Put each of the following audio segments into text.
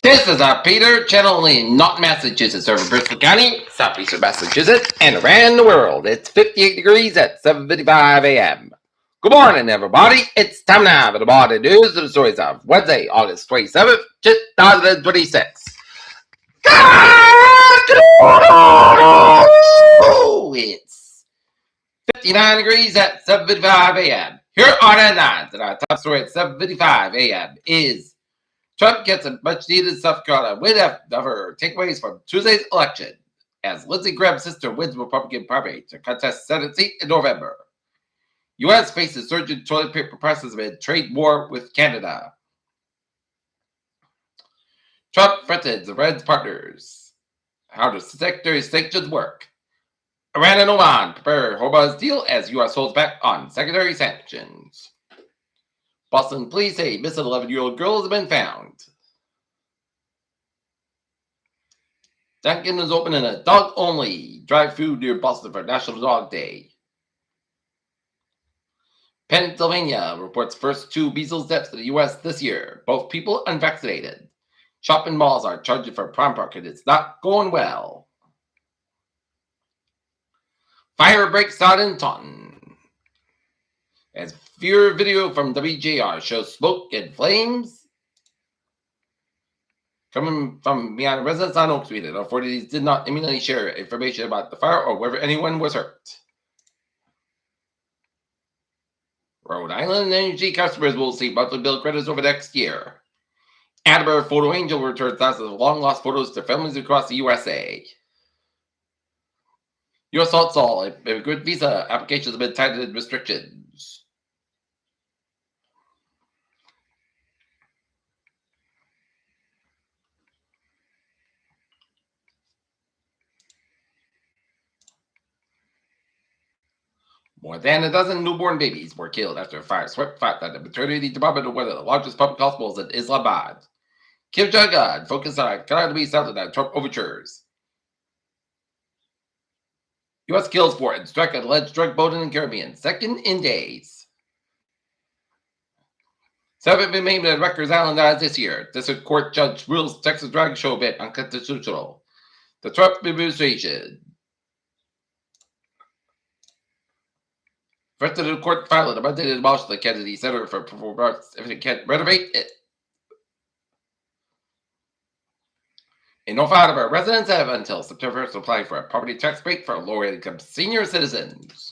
This is a Peter channel in not Massachusetts, over Bristol County, southeastern Massachusetts, and around the world. It's 58 degrees at 7:55 a.m. Good morning, everybody. It's time now for the morning news and the stories of Wednesday, August 27th, 2026. It's 59 degrees at 7:55 a.m. Here are the headlines, and our top story at 7:55 a.m. is Trump gets a much-needed South Carolina win after takeaways from Tuesday's election, as Lindsey Graham's sister wins Republican primary to contest Senate seat in November. U.S. faces surge in toilet paper prices amid trade war with Canada. Trump threatens Iran's partners. How does Secretary sanctions work? Iran and Oman prepare Hormuz deal as U.S. holds back on secondary sanctions. Boston police say missing 11-year-old girl has been found. Dunkin' is opening a dog-only drive-thru near Boston for National Dog Day. Pennsylvania reports first 2 measles deaths in the U.S. this year, both people unvaccinated. Shopping malls are charging for prom parking. It's not going well. Fire breaks out in Taunton, as viewer video from WJR shows smoke and flames coming from behind residents on Oak Street. Authorities did not immediately share information about the fire or whether anyone was hurt. Rhode Island energy customers will see monthly bill credits over the next year. Attenborough Photo Angel returns thousands of long-lost photos to families across the USA. U.S. all immigrant visa applications have been tightened restrictions. More than a dozen newborn babies were killed after a fire swept flat at the maternity department of one of the largest public hospitals in Islamabad. Kim Jong-un focused on economy sounded on Trump overtures. U.S. kills 4 and strike an alleged drug boat in the Caribbean, second in days. 7 been named at Rikers Island this year. District Court judge rules Texas drag show ban unconstitutional. The Trump administration threatened the court filing a Monday to demolish the Kennedy Center for Performing Arts if it can't renovate it. In North Alabama, residents have until September 1st to apply for a property tax break for lower-income senior citizens.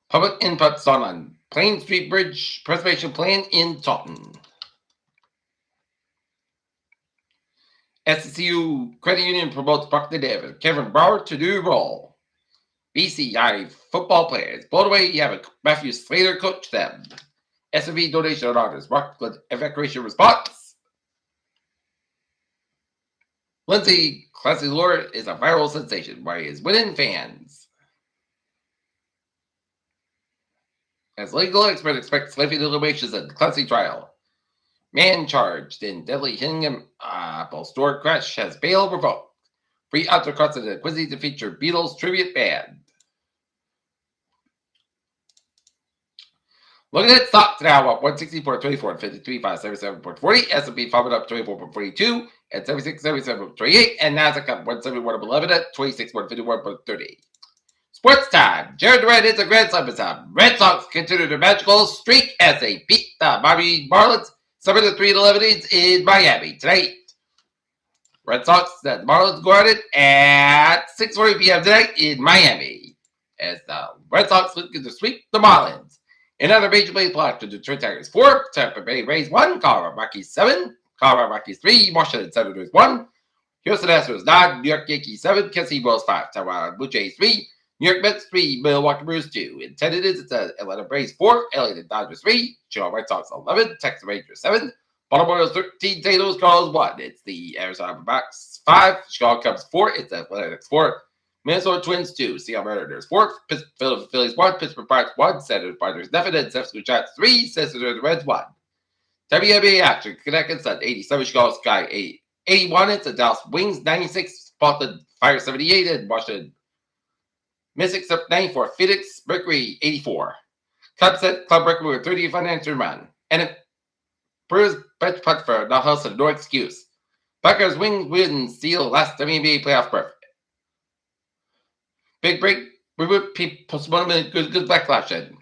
Public input sought on Plain Street Bridge preservation plan in Taunton. SCU Credit Union promotes Buckner David, Kevin Brower to new role. BCI football players blown away. You have Matthew Slater coach them. SMV donation orders. Rockland evacuation response. Lindsay Classy Lord is a viral sensation. Why he is winning fans. As legal expert expects lengthy deliberations in the Clancy trial. Man charged in deadly Hingham Apple store crash has bail revoked. Free outdoor concert at Quincy to feature Beatles tribute band. Looking at stocks now up 164.24 and 53.577.40. S&P 500 up 24.42 and 76.77.28, and Nasdaq up 171.11 at 26.51.30. Sports time. Jared Durant hits a grand slam this time. Red Sox continue their magical streak as they beat the Miami Marlins 7-3 leads in Miami tonight. Red Sox that Marlins go at it at 6:40 p.m. tonight in Miami as the Red Sox looking to sweep the Marlins. In other Major League plot, the Detroit Tigers 4, Tampa Bay Rays 1, Colorado Rockies 7, Colorado Rockies 3, Washington Senators 1, Houston Astros 9, New York Yankees 7, Kansas Royals 5, Toronto Blue Jays 3, New York Mets 3, Milwaukee Brewers 2. In tentative, it's Atlanta Braves 4, LA Dodgers 3, Chicago White Sox 11, Texas Rangers 7, Baltimore 13, St. Louis Cardinals 1. It's the Arizona Diamondbacks 5, Chicago Cubs 4, it's the Athletics 4, Minnesota Twins 2, Seattle Mariners 4, Philadelphia Phillies 1, Pittsburgh Pirates 1, Senators Padres nothing, and San Francisco Giants 3, Cincinnati Reds 1. WNBA action, Connecticut Sun 87, Chicago Sky 81, it's the Dallas Wings 96, Portland Fire 78, and Washington Mystics up 94. Felix Mercury 84. Club set Club Mercury with 30 financial run. And it Brewers bench putt for not hustle, no excuse. Packers win, steal last WNBA playoff berth. Big break, reboot, postponement, good backlash.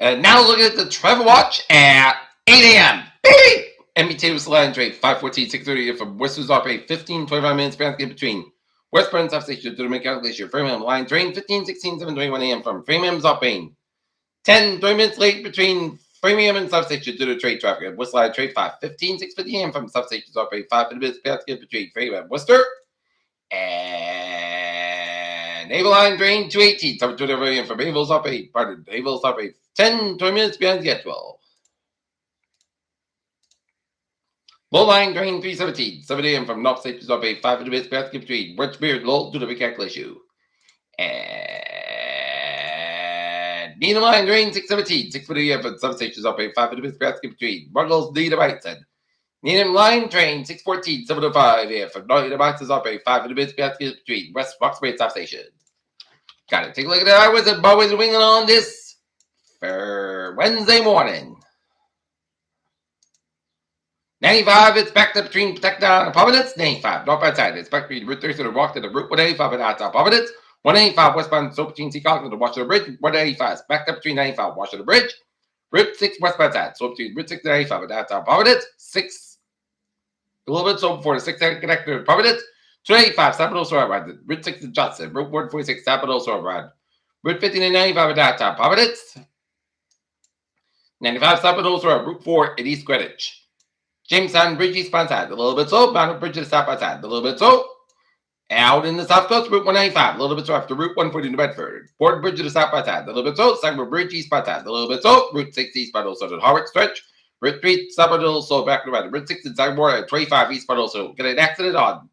And now look at the Trevor Watch at 8 a.m. Baby! NBA was line trade 5:14, 6:30 from Western's operate 15, 25 minutes basket between Westburn substation to the Mechanical Glacier. Framingham line train 15, 16, 7:21 a.m. from Framingham's operate 10, 20 minutes late between Framingham and substation due to trade traffic. West line trade 5:15, 6:50 a.m. from substations operate 5 minutes basket between Framingham and Worcester. And Naval line train 218, 7:20 a.m. from Naval's operate 10, 20 minutes behind schedule. Low line train 317, 7 a.m. from North Stations operate 5 minutes basket between Wedgebeard Lowell to the Mechanical issue. And Needham line train 617, 6:40 a.m. from substations operate 5 minutes basket between Ruggles, Needham Heights, and Needham line train 614, 7:05 a.m. from Needham Heights operate 5 minutes basket between West Roxbury substation. Got to take a look at the hours and Bowies winging on this for Wednesday morning. 95, it's back up between Protecton and Providence. 95, northbound side. It's back between Route 30 to the walk to the Route 185 and outside Providence. 185, westbound, so between Seacog and the Washington Bridge. 185, it's back up between 95, Washington Bridge. Route 6, westbound side. So between Route 6 and 95 and outside Providence. 6, a little bit so before the 6 connector to Providence. 285, Sabado Sora Ride. Route 6 in Johnson. Route 146, Sabado Sora Ride. Route 15 and 95 and outside Providence. 95, Sabado Sora Route 4 in East Greenwich. Jamestown Bridge eastbound side, a little bit so. Mountain Bridge to the southbound side, a little bit so. Out in the south coast, Route 195, a little bit so after Route 140 to Bedford. Port Bridge to the southbound side, a little bit so. Sacramento Bridge eastbound side, a little bit so. Route 6 eastbound also to the Harvard stretch. Route 3 southbound also back to right. Route 6 in Sacramento at 25 eastbound also. Get an accident on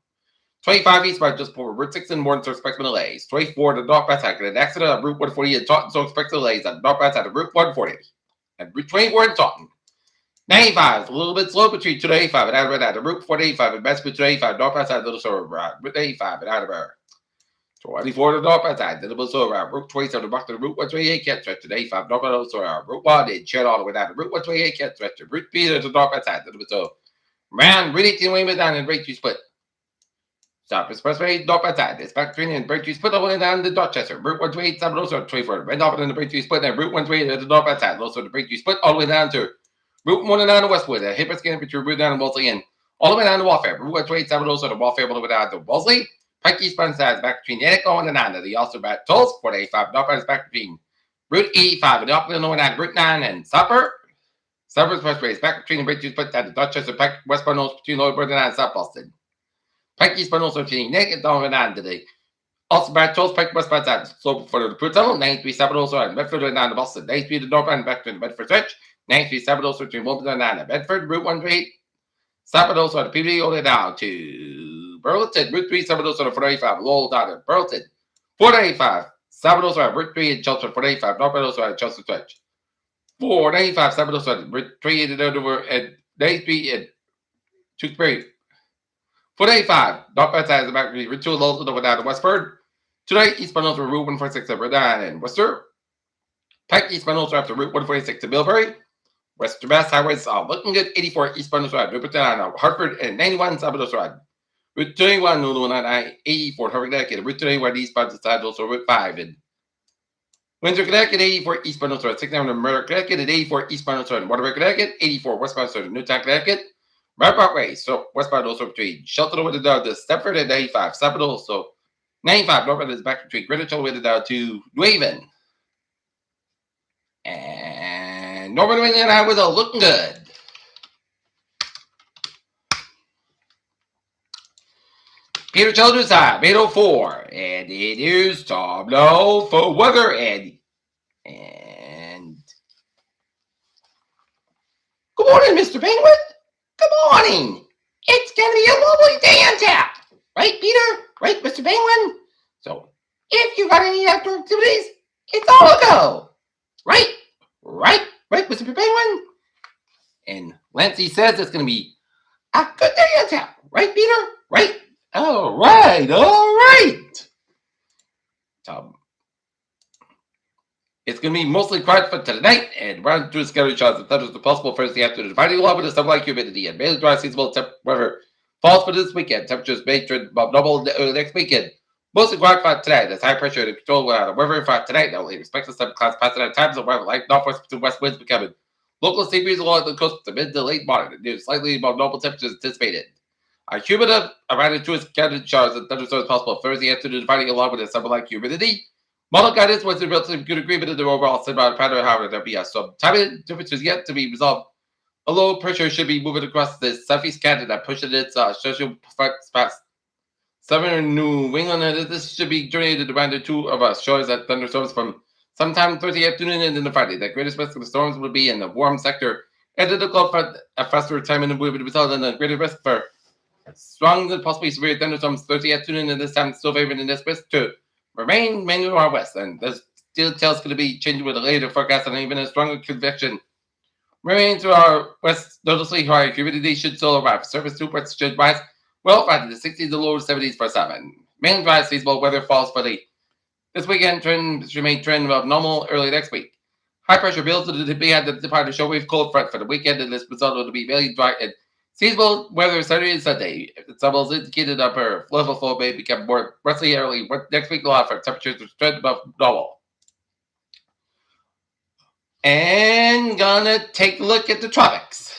25 eastbound just before Route 6 in Morton, so expect delays. 24 to northbound side, get an accident on Route 140 in Taunton, so expect delays on northbound side of Route 140. And Route 24 in Taunton. 95 is a little bit slow between 285 and Adderall. Route 485 and Best between 285, northbound side, little slower route. Route 85 and Adderall. 24 to northbound side, little slower route. Route 27 back to the Route 128 can't stretch to 85, northbound slower route. Route 1 in Shed all the way down to Route 128 can't stretch to Route 3 to the northbound side, little bit slow. Round really thin way down and break you split. Stop expressway, northbound side. It's back between and break you split all the way down to Dorchester. Route 128, 7 also 24. Red off and the break you split and Route 128 to the northbound side. Also the break you split all the way down to Route 109 to Westwood, a hip scan between Route 9 and Wellesley, and all the way down to Warfare. Route 128, 7 also to Warfare, all the way down to Wellesley. Pike eastbound sides back between Yannick and Nanda. The also back tolls, 485. Northbound is back between Route 85 and up to Route 9 and Supper. Supper's Expressway is back between the bridges, put that the Dorchester Pike westbound also between Lloydburg and South Boston. Pike eastbound also between Yannick and Donovan and today. Also back tolls, Pike westbound side. So for the Pruitt Tunnel, 93 7 also and Bedford and down to Boston. 93 to northbound back to the Bedford stretch. 93 7 also between Wilmington and Bedford. Route 128. Stop also at the PBD all the way down to Burlington. Route 3 7 also to 485. Lowell down to Burlington. 485. 7 also at Route 3 in Chelsea. 485. Northbound also at Chelsea stretch. 495. 7 also at Route 3 in and 93 in Tewksbury. 485. Northbound side is about Route 2 Lowell to the way down to Westford. Today, eastbound also Route 146 at Redan and Worcester. Pike eastbound also after Route 146 to Millbury. Western Mass highways are looking good. 84 eastbound also at Route Hartford and 91 southbound also at Route 21 Lululemon 84 Harvard Connecticut. Route 21 eastbound side also Route 5 in Windsor, Connecticut. 84 eastbound also at 600 Murder, Connecticut. And 84 eastbound also at Waterbury, Connecticut. 84 westbound also at Newtown, Connecticut. Right Parkway. So westbound also between Shelton with the Stepford and 95. Southbound also 95 northbound is back between Greenwich all the way down to New Haven. And Northern New England highways are looking good. Peter Children's High, 804. And it is time now for weather and good morning, Mr. Penguin. Good morning. It's gonna be a lovely day on tap. Right, Peter? Right, Mr. Penguin? So if you've got any outdoor activities, it's all a go. Right, Mr. Penguin? And Lancey says it's going to be a good day on tap. Right, Peter? Right? All right. It's going to be mostly quiet for tonight, and round through scattered showers and thunders are possible Thursday afternoon. Dividing along with the summer-like humidity and mainly dry seasonable weather falls for this weekend. Temperatures may trend above normal early next weekend. Mostly quiet for tonight. There's high pressure to control the weather for tonight. Now, we expect some clouds passing at times of weather, like northwest to west winds becoming. Local sea breeze along the coast to mid to late morning. There's slightly above normal temperatures anticipated. Humid around through scattered showers and thunderstorms possible Thursday afternoon, dividing along with the summer-like humidity. Model guidance was a relatively good agreement in the overall semi pattern. However, there'll be some timing differences yet to be resolved. A low pressure should be moving across the southeast Canada, pushing its social past southern New England. And this should be generated around the two of us shores that thunderstorms from sometime Thursday afternoon and into Friday. The greatest risk of the storms will be in the warm sector, and it'll go for a faster time in the wind, result in a greater risk for strong and possibly severe thunderstorms Thursday afternoon, and this time still favoring in this risk to remain mainly to our west, and the details going to be changing with a later forecast, and even a stronger convection remains to our west. Noticeably higher humidity should still arrive. Surface temperatures should rise well from the 60s to lower 70s for 7. Mainly dry seasonable weather falls for this weekend. Trend remain trend of normal early next week. High pressure builds to the had the depart show wave cold front for the weekend, and this result will be mainly dry and seasonable weather Saturday and Sunday. The levels indicated upper level flow may become more westly early. Next week will offer temperatures which trend above normal. And gonna take a look at the tropics.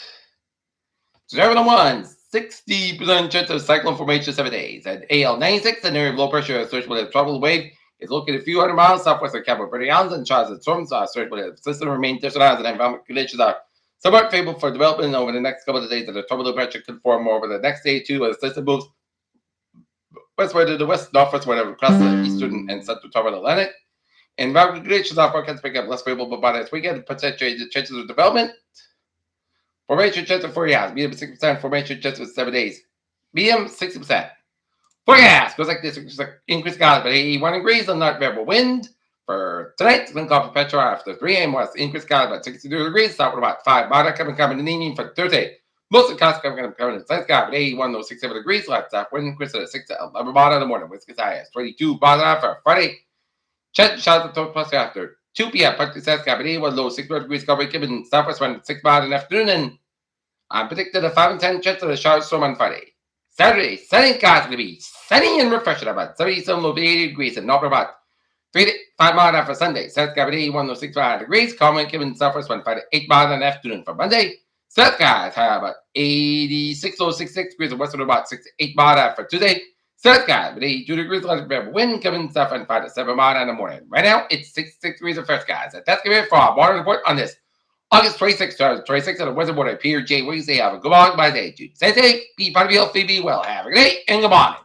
701, 60% chance of cyclone formation 7 days. At AL 96, an area of low pressure associated with a tropical wave is located a few hundred miles southwest of Cabo Verde Islands, and showers and storms are associated with the system remain distant and environmental conditions are somewhat favorable for development over the next couple of days, and the tropical pressure could form over the next day or two as the system moves westward to the west, northwest, whatever, across the eastern and central tropical Atlantic. Environmental conditions are forecast to pick up less favorable by this weekend. Potential chances of development. Formation chance of 40 hours. Medium 60%. Formation chance of 7 days. Medium 60%. Forecast goes like this: increased skies by 81 degrees and not variable wind. For tonight, it's going to call for Petra after 3 a.m. west. Increased skies by 62 degrees. Start with about 5 bar coming in the evening for Thursday. Most of the costs coming in the sunny sky by 81 to 67 degrees. Left south wind increase at 6 to 11 bar in the morning. Winds as high as 22 bar for Friday. Check showers of plus after 2 p.m. Partly south sky by 81 low 60 degrees. Coverage given southwest wind 6 bar in the afternoon. And I'm predicted a 5 and 10 chance of the shower storm on Friday. Saturday, sunny skies going to be sunny and refreshing about 77 to 80 degrees and north about 3 to 5 miles for Sunday. South sky 81 to 65 degrees. Calm wind given southwest wind 5 to 8 miles in the afternoon for Monday. South skies high about 86 to 66 degrees and westward about 6 to 8 miles for Tuesday. South skies with 82 degrees left wind coming south and 5 to 7 miles in the morning. Right now, it's 66 degrees of fresh skies. And that's going to be it for our morning report on this August 26th, 26th of the Wizard Board. Pierre J. Wiggins. Have a good morning, my day, dude. Stay safe, be part of your be well. Have a good day and good morning.